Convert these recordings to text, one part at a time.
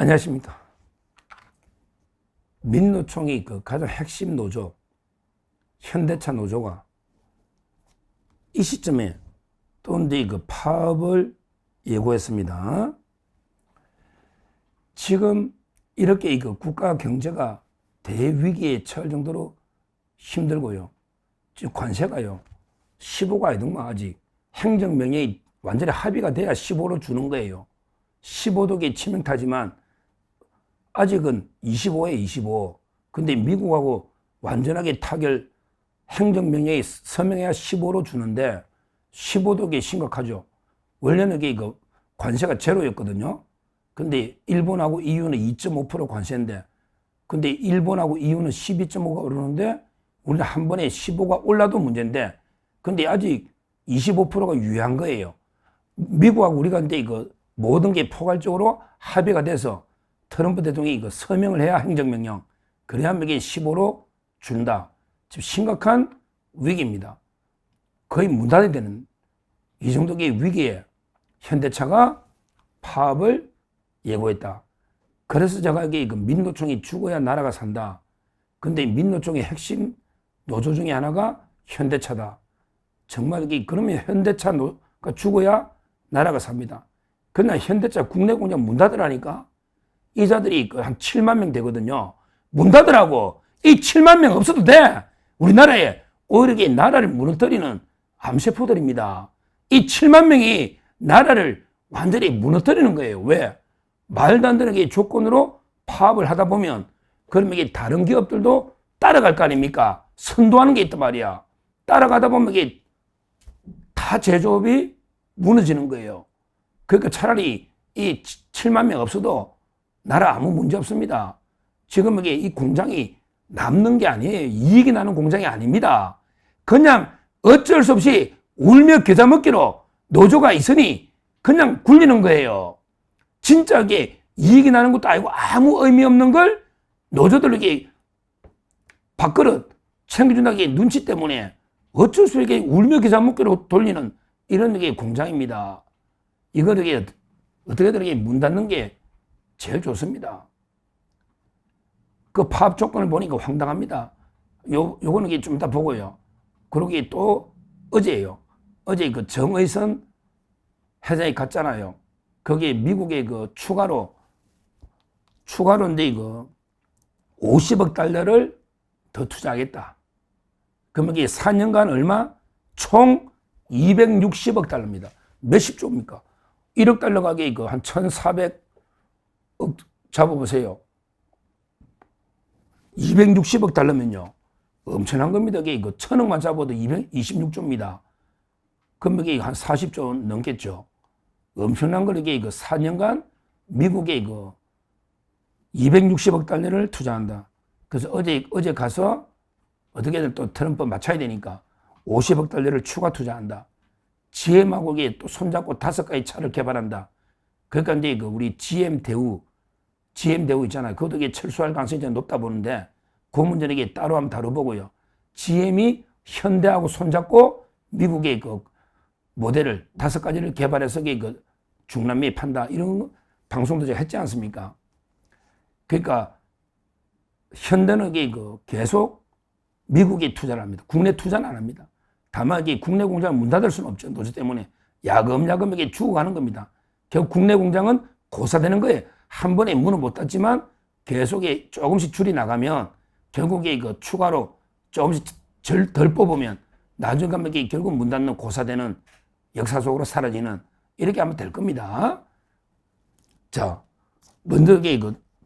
안녕하십니까. 민노총이 그 가장 핵심 노조, 현대차 노조가 이 시점에 또 이제 그 파업을 예고했습니다. 지금 이렇게 그 국가 경제가 대위기에 처할 정도로 힘들고요. 지금 관세가요, 15가 아니더만 아직 행정명령이 완전히 합의가 돼야 15로 주는 거예요. 15도계 치명타지만 아직은 25에 25. 근데 미국하고 완전하게 타결 행정명령이 서명해야 15로 주는데 15도계 심각하죠. 원래는 이게 관세가 제로였거든요. 근데 일본하고 EU는 2.5% 관세인데, 근데 일본하고 EU는 12.5가 오르는데 우리는 한 번에 15가 올라도 문제인데, 근데 아직 25%가 유효한 거예요. 미국하고 우리가 이제 모든 게 포괄적으로 합의가 돼서 트럼프 대통령이 서명을 해야 행정명령, 그래야 이게 15로 준다. 지금 심각한 위기입니다. 거의 문 닫아야 되는 이 정도의 위기에 현대차가 파업을 예고했다. 그래서 제가 이게 민노총이 죽어야 나라가 산다. 근데 민노총의 핵심 노조 중에 하나가 현대차다. 정말 이게 그러면 현대차가 죽어야 나라가 삽니다. 그러나 현대차 국내 공장 문 닫으라니까 이 자들이 한 7만 명 되거든요. 문 닫으라고. 이 7만 명 없어도 돼. 우리나라에 오히려 이게 나라를 무너뜨리는 암세포들입니다. 이 7만 명이 나라를 완전히 무너뜨리는 거예요. 왜? 말도 안 되는 게 조건으로 파업을 하다 보면 그러면 이게 다른 기업들도 따라갈 거 아닙니까? 선도하는 게 있단 말이야. 따라가다 보면 이게 다 제조업이 무너지는 거예요. 그러니까 차라리 이 7만 명 없어도 나라 아무 문제 없습니다. 지금 이게 이 공장이 남는 게 아니에요. 이익이 나는 공장이 아닙니다. 그냥 어쩔 수 없이 울며 겨자 먹기로 노조가 있으니 그냥 굴리는 거예요. 진짜 이게 이익이 나는 것도 아니고 아무 의미 없는 걸 노조들에게 밥그릇 챙겨준다는 눈치 때문에 어쩔 수 없이 울며 겨자 먹기로 돌리는 이런 게 공장입니다. 이거를 어떻게든 문 닫는 게 제일 좋습니다. 그 파업 조건을 보니까 황당합니다. 요거는 좀 이따 보고요. 그러기 또 어제예요. 어제 정의선 회장이 갔잖아요. 거기에 미국의 추가로 이제 50억 달러를 더 투자하겠다. 그러면 이게 4년간 얼마? 총 260억 달러입니다. 몇십 조입니까? 1억 달러 가게 한 1,400억 잡아보세요. 260억 달러면요, 엄청난 겁니다. 이게 1,000억만 잡아도 226조입니다. 그럼 이게 한 40조 넘겠죠. 엄청난 걸 이게 4년간 미국에 260억 달러를 투자한다. 그래서 어제 가서 어떻게든 또 트럼프 맞춰야 되니까 50억 달러를 추가 투자한다. GM하고 또 손잡고 5가지 차를 개발한다. 그러니까 이제 우리 GM 대우 있잖아요. 그것도 이게 철수할 가능성이 높다 보는데, 그 문제는 이게 따로 한번 다뤄보고요. GM이 현대하고 손잡고 미국의 모델을 5가지를 개발해서 중남미에 판다. 이런 방송도 제가 했지 않습니까? 그러니까 현대는 계속 미국에 투자를 합니다. 국내 투자는 안 합니다. 다만 국내 공장을 문 닫을 수는 없죠. 노조 때문에 야금야금 죽어가는 겁니다. 결국 국내 공장은 고사되는 거예요. 한 번에 문을 못 닫지만 계속 조금씩 줄이 나가면 결국에 추가로 조금씩 덜 뽑으면 나중에 가면 결국 문 닫는 고사되는 역사 속으로 사라지는, 이렇게 하면 될 겁니다. 자, 먼저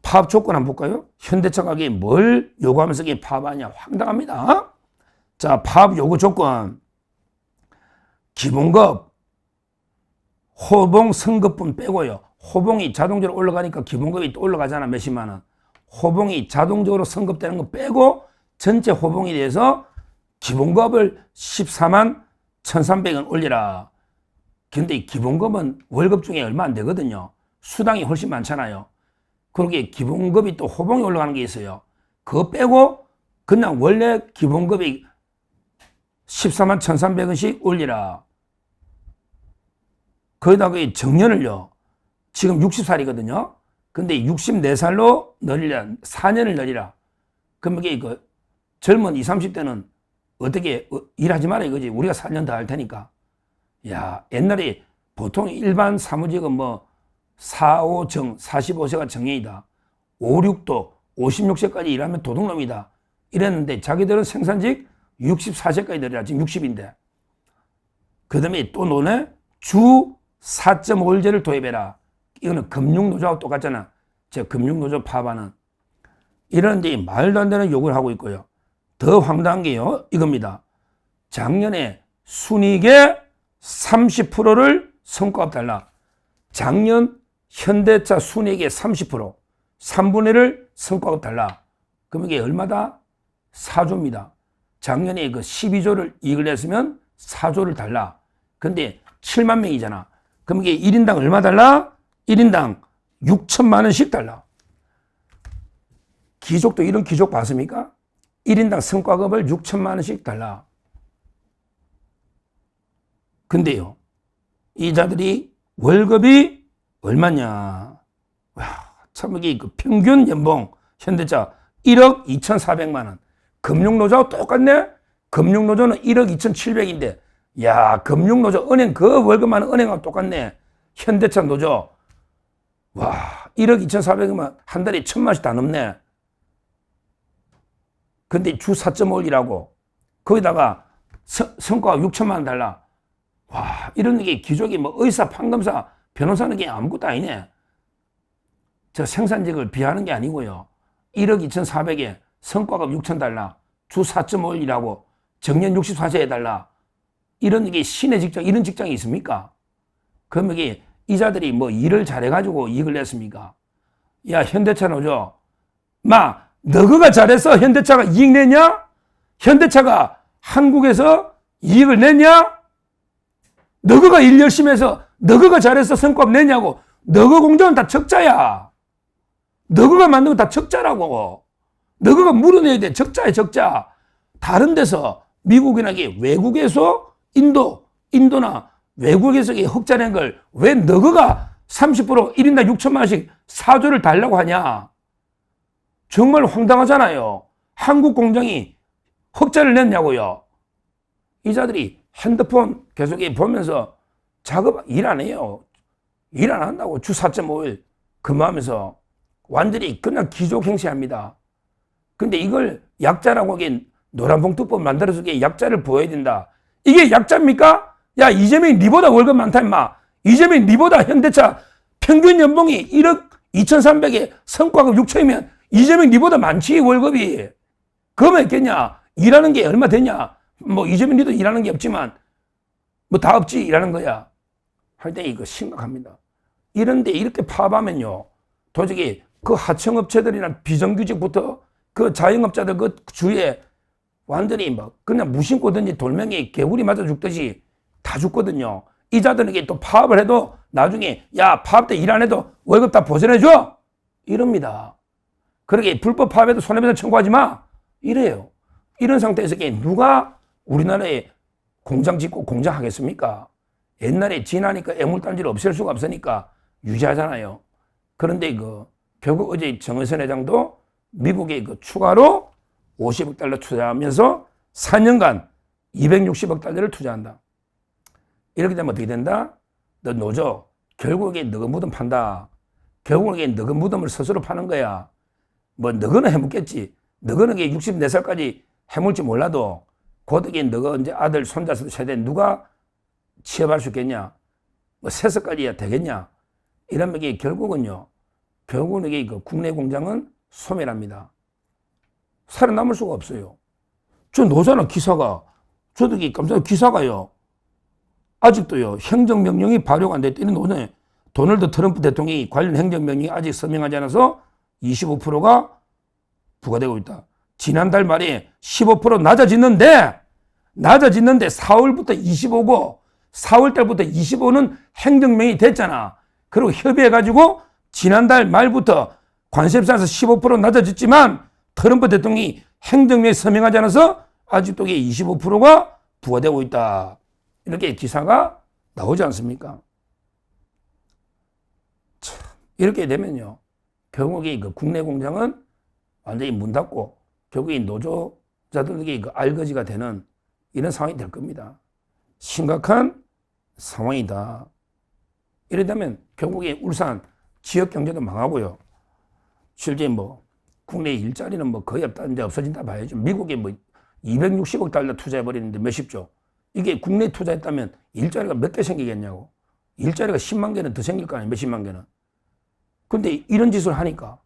파업 조건 한번 볼까요? 현대차가 뭘 요구하면서 파업하냐? 황당합니다. 자, 파업 요구 조건. 기본급, 호봉 성급분 빼고요. 호봉이 자동적으로 올라가니까 기본급이 또 올라가잖아. 몇십만 원. 호봉이 자동적으로 성급되는 거 빼고 전체 호봉에 대해서 기본급을 14만 1,300원 올리라. 근데 기본급은 월급 중에 얼마 안 되거든요. 수당이 훨씬 많잖아요. 그러게 기본급이 또 호봉이 올라가는 게 있어요. 그거 빼고 그냥 원래 기본급이 14만 1,300원씩 올리라. 거기다가 정년을요, 지금 60살이거든요. 근데 64살로 늘리라. 4년을 늘리라. 그럼 이게 그 젊은 20, 30대는 어떻게 일하지 마라 이거지. 우리가 4년 더 할 테니까. 야, 옛날에 보통 일반 사무직은 뭐 4, 5정, 45세가 정해이다. 5, 6도 56세까지 일하면 도둑놈이다. 이랬는데 자기들은 생산직 64세까지 늘리라. 지금 60인데. 그 다음에 또 노네? 주 4.5일제를 도입해라. 이거는 금융노조하고 똑같잖아. 저 금융노조 파업하는. 이런데 말도 안 되는 욕을 하고 있고요. 더 황당한 게요. 이겁니다. 작년에 순이익의 30%를 성과급 달라. 작년 현대차 순이익의 30%, 3분의 1을 성과급 달라. 그럼 이게 얼마다? 4조입니다. 작년에 그 12조를 이익을 냈으면 4조를 달라. 근데 7만 명이잖아. 그럼 이게 1인당 얼마 달라? 1인당 6천만 원씩 달라. 귀족도 이런 귀족 봤습니까? 1인당 성과급을 6천만 원씩 달라. 근데요, 이 자들이 월급이 얼마냐? 와, 참 이게 그 평균 연봉 현대차 1억 2,400만 원. 금융노조하고 똑같네? 금융노조는 1억 2,700인데, 야, 금융노조 은행 그 월급 많은 은행하고 똑같네. 현대차 노조. 와, 1억 2,400만 한 달에 1,000만 원씩 다 넘네. 근데 주 4.5일이라고. 거기다가 성과가 6천만 원 달라. 와, 이런 게 귀족이 뭐 의사, 판검사, 변호사는 게 아무것도 아니네. 저 생산직을 비하는 게 아니고요. 1억 2,400에 성과급 6천 달라. 주 4.5일이라고. 정년 64세에 달라. 이런 게 신의 직장, 이런 직장이 있습니까? 그럼 이게 이자들이 뭐 일을 잘해가지고 이익을 냈습니까? 야, 현대차 노조. 너가 잘해서 현대차가 이익 냈냐? 현대차가 한국에서 이익을 냈냐? 너가 일 열심히 해서 너가 잘해서 성과급 냈냐고. 너가 공장은 다 적자야. 너가 만든 건 다 적자라고. 너가 물어내야 돼. 적자야, 적자. 다른 데서 미국이나 외국에서 인도나 외국에서 흑자낸 걸 왜 너가 30% 1인당 6천만 원씩 4조를 달라고 하냐? 정말 황당하잖아요. 한국 공장이 흑자를 냈냐고요. 이자들이 핸드폰 계속 보면서 작업 일 안 해요. 일 안 한다고. 주 4.5일 근무하면서 완전히 그냥 기족 행세합니다. 근데 이걸 약자라고 하기엔 노란봉투법 만들어서 약자를 보여야 된다. 이게 약자입니까? 야, 이재명이 니보다 월급 많다 임마. 이재명이 니보다 현대차 평균 연봉이 1억 2,300에 성과급 6천이면 이재명 니보다 많지 월급이. 그러면 있겠냐? 일하는 게 얼마 되냐? 뭐 이재명 니도 일하는 게 없지만 뭐 다 없지 일하는 거야. 할 때 이거 심각합니다. 이런데 이렇게 파업하면요, 도저히 그 하청업체들이나 비정규직부터 그 자영업자들 그 주위에 완전히 뭐 그냥 무심코 든지 돌멩이 개구리 맞아 죽듯이 다 죽거든요. 이자들에게 또 파업을 해도 나중에 야, 파업 때 일 안 해도 월급 다 보전해줘 이럽니다. 그러게 불법 파업에도 손해배상 청구하지 마 이래요. 이런 상태에서 누가 우리나라에 공장 짓고 공장 하겠습니까? 옛날에 지나니까 애물단지를 없앨 수가 없으니까 유지하잖아요. 그런데 결국 어제 정의선 회장도 미국에 추가로 50억 달러 투자하면서 4년간 260억 달러를 투자한다. 이렇게 되면 어떻게 된다? 너 노조 결국에 너가 무덤 판다. 결국에 너가 무덤을 스스로 파는 거야. 뭐 너거는 해먹겠지. 너거는 64살까지 해먹을지 몰라도 고득에 너가 이제 아들 손자 세대 누가 취업할 수 있겠냐? 뭐 세석까지야 되겠냐? 이러면 결국은 이게 국내 공장은 소멸합니다. 살아남을 수가 없어요. 저 노사는 기사가 저도 깜짝 기사가요. 아직도요 행정명령이 발효가 안 됐더니 오늘 도널드 트럼프 대통령이 관련 행정명령이 아직 서명하지 않아서 25%가 부과되고 있다. 지난달 말에 15% 낮아졌는데 4월부터 25고 4월달부터 25는 행정명이 됐잖아. 그리고 협의해가지고 지난달 말부터 관세법상에서 15% 낮아졌지만 트럼프 대통령이 행정명에 서명하지 않아서 아직도 25%가 부과되고 있다. 이렇게 기사가 나오지 않습니까? 참, 이렇게 되면요. 결국에 그 국내 공장은 완전히 문 닫고 결국에 노조자들에게 그 알거지가 되는 이런 상황이 될 겁니다. 심각한 상황이다. 이러다면 결국에 울산 지역 경제도 망하고요. 실제 뭐 국내 일자리는 뭐 거의 없다, 이제 없어진다 봐야죠. 미국에 뭐 260억 달러 투자해버리는데 몇십조. 이게 국내 투자했다면 일자리가 몇 개 생기겠냐고. 일자리가 10만 개는 더 생길 거 아니에요. 몇십만 개는. 근데 이런 짓을 하니까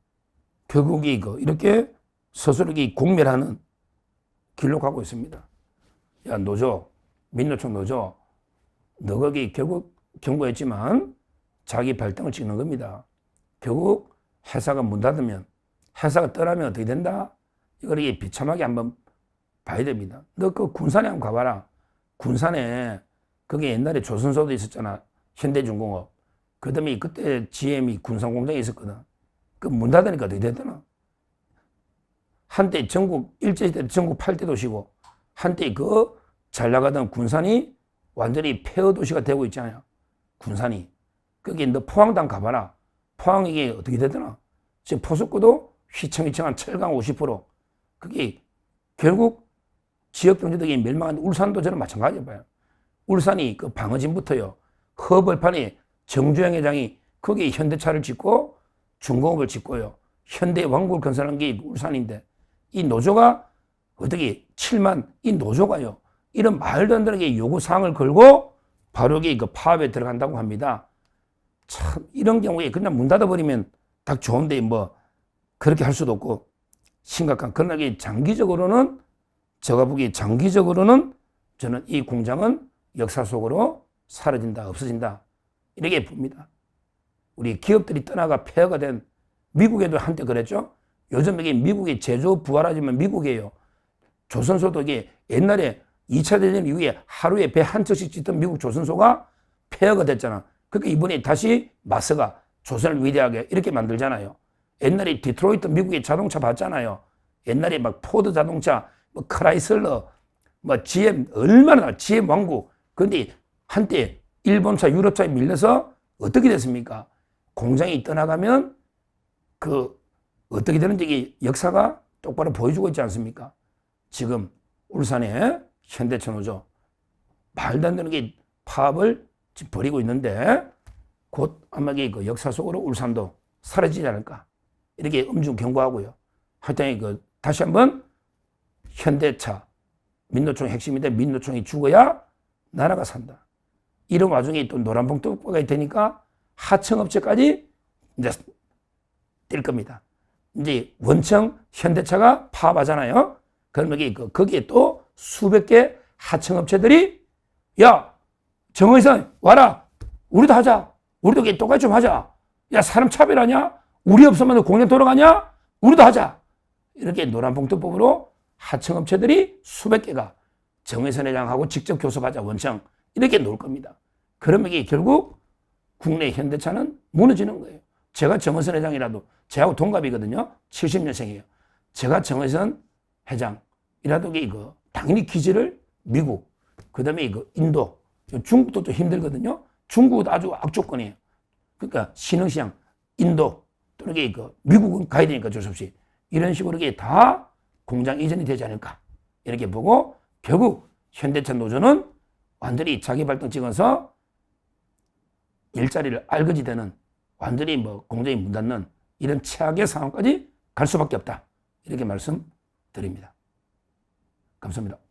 결국에 이렇게 스스로 공멸하는 길로 가고 있습니다. 야, 노조, 민노총 노조, 너 거기 결국 경고했지만 자기 발등을 찍는 겁니다. 결국 회사가 문 닫으면, 회사가 떠나면 어떻게 된다? 이걸 비참하게 한번 봐야 됩니다. 너 그 군산에 한번 가봐라. 군산에 거기 옛날에 조선소도 있었잖아. 현대중공업. 그 다음에 그때 GM이 군산공장에 있었거든. 그 문 닫으니까 어떻게 되더나? 한때 전국, 일제시대 전국 8대 도시고, 한때 그 잘 나가던 군산이 완전히 폐허 도시가 되고 있잖아요. 군산이. 거기 너 포항당 가봐라. 포항 이게 어떻게 되더나? 지금 포수구도 휘청휘청한 철강 50%. 그게 결국 지역 경제들이 멸망한 울산도 저는 마찬가지로 봐요. 울산이 그 방어진부터요. 허벌판에 정주영 회장이 거기에 현대차를 짓고 중공업을 짓고요. 현대 왕국을 건설한 게 울산인데 이 노조가 어떻게 7만 이 노조가요. 이런 말도 안 되는 게 요구사항을 걸고 바로 그 파업에 들어간다고 합니다. 참 이런 경우에 그냥 문 닫아버리면 딱 좋은데 뭐 그렇게 할 수도 없고 심각한. 그러나 장기적으로는 제가 보기에 장기적으로는 저는 이 공장은 역사 속으로 사라진다, 없어진다 이렇게 봅니다. 우리 기업들이 떠나가 폐허가 된 미국에도 한때 그랬죠. 요즘 이게 미국이 제조 부활하지만 미국이에요. 조선소도 이게 옛날에 2차 대전 이후에 하루에 배 한 척씩 짓던 미국 조선소가 폐허가 됐잖아. 그러니까 이번에 다시 마스가 조선을 위대하게 이렇게 만들잖아요. 옛날에 디트로이트 미국의 자동차 봤잖아요. 옛날에 막 포드 자동차, 뭐 크라이슬러, 뭐 GM 얼마나 GM 왕국. 근데 한때 일본차, 유럽차에 밀려서 어떻게 됐습니까? 공장이 떠나가면 그 어떻게 되는지 역사가 똑바로 보여주고 있지 않습니까? 지금 울산에 현대차 노조 말도 안 되는 게 파업을 지금 벌이고 있는데 곧 아마 그 역사 속으로 울산도 사라지지 않을까 이렇게 엄중 경고하고요. 하여튼 다시 한번 현대차 민노총 핵심인데 민노총이 죽어야 나라가 산다. 이런 와중에 또 노란봉투가 되니까 하청업체까지 이제 뛸 겁니다. 이제 원청 현대차가 파업하잖아요. 그러면 거기에 또 수백 개 하청업체들이 야 정의선 와라 우리도 하자 우리도 똑같이 좀 하자 야 사람 차별하냐 우리 없으면 공장 돌아가냐 우리도 하자 이렇게 노란봉투법으로 하청업체들이 수백 개가 정의선 회장하고 직접 교섭하자 원청 이렇게 놓을 겁니다. 그러면 이게 결국 국내 현대차는 무너지는 거예요. 제가 정의선 회장이라도 제하고 동갑이거든요. 70년생이에요. 제가 정의선 회장이라도 당연히 기지를 미국, 그 다음에 인도, 중국도 좀 힘들거든요. 중국은 아주 악조건이에요. 그러니까 신흥시장, 인도 또는 미국은 가야 되니까 어쩔 수 없이 이런 식으로 다 공장 이전이 되지 않을까 이렇게 보고 결국 현대차 노조는 완전히 자기 발등 찍어서 일자리를 알거지 되는 완전히 공장이 문 닫는 이런 최악의 상황까지 갈 수밖에 없다. 이렇게 말씀드립니다. 감사합니다.